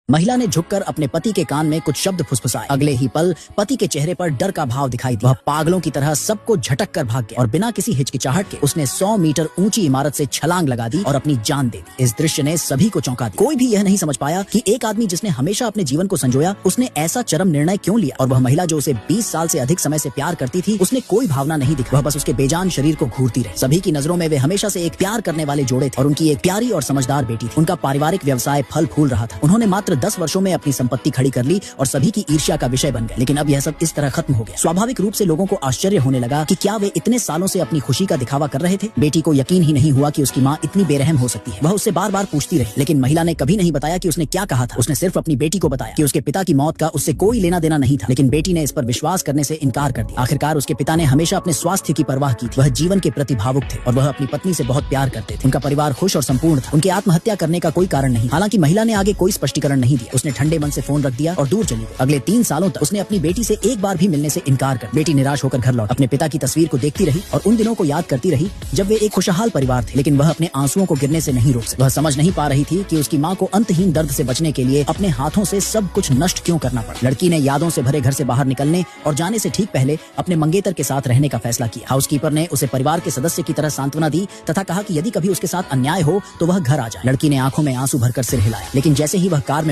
महिला ने झुककर अपने पति के कान में कुछ शब्द फुसफुसाए। अगले ही पल पति के चेहरे पर डर का भाव दिखाई दिया। वह पागलों की तरह सबको झटक कर भाग गया और बिना किसी हिचकिचाहट के उसने 100 मीटर ऊंची इमारत से छलांग लगा दी और अपनी जान दे दी। इस दृश्य ने सभी को चौंका दिया। कोई भी यह नहीं समझ पाया कि एक आदमी जिसने हमेशा अपने जीवन को संजोया, उसने ऐसा चरम निर्णय क्यों लिया। और वह महिला जो उसे 20 साल से अधिक समय से प्यार करती थी, उसने कोई भावना नहीं दिखाई। वह बस उसके बेजान शरीर को घूरती रही। सभी की नजरों में वे हमेशा से एक प्यार करने वाले जोड़े थे और उनकी एक प्यारी और समझदार बेटी थी। उनका पारिवारिक व्यवसाय फल फूल रहा था। उन्होंने मात्र 10 वर्षों में अपनी संपत्ति खड़ी कर ली और सभी की ईर्ष्या का विषय बन गए। लेकिन अब यह सब इस तरह खत्म हो गया। स्वाभाविक रूप से लोगों को आश्चर्य होने लगा कि क्या वे इतने सालों से अपनी खुशी का दिखावा कर रहे थे। बेटी को यकीन ही नहीं हुआ कि उसकी माँ इतनी बेरहम हो सकती है। वह उससे बार बार पूछती रही, लेकिन महिला ने कभी नहीं बताया कि उसने क्या कहा था। उसने सिर्फ अपनी बेटी को बताया कि उसके पिता की मौत का उससे कोई लेना देना नहीं था। लेकिन बेटी ने इस पर विश्वास करने से इनकार कर दिया। आखिरकार उसके पिता ने हमेशा अपने स्वास्थ्य की परवाह की थी। वह जीवन के प्रति भावुक थे और वह अपनी पत्नी से बहुत प्यार करते थे। उनका परिवार खुश और संपूर्ण था। उनके आत्महत्या करने का कोई कारण नहीं। हालांकि महिला ने आगे कोई स्पष्टीकरण नहीं दिया। उसने ठंडे मन से फोन रख दिया और दूर चली गई। अगले 3 सालों तक उसने अपनी बेटी से एक बार भी मिलने से इनकार कर। बेटी निराश होकर घर लौट अपने पिता की तस्वीर को देखती रही और उन दिनों को याद करती रही जब वे एक खुशहाल परिवार थे। लेकिन वह अपने आंसुओं को गिरने से नहीं रोक सकी। वह समझ नहीं पा रही थी कि उसकी माँ को अंतहीन दर्द से बचने के लिए अपने हाथों से सब कुछ नष्ट क्यों करना पड़ा। लड़की ने यादों से भरे घर से बाहर निकलने और जाने से ठीक पहले अपने मंगेतर के साथ रहने का फैसला किया। हाउसकीपर ने उसे परिवार के सदस्य की तरह सांत्वना दी तथा कहा कि यदि कभी उसके साथ अन्याय हो तो वह घर आ जाए। लड़की ने आंखों में आंसू भरकर सिर हिलाया। लेकिन जैसे ही वह कार में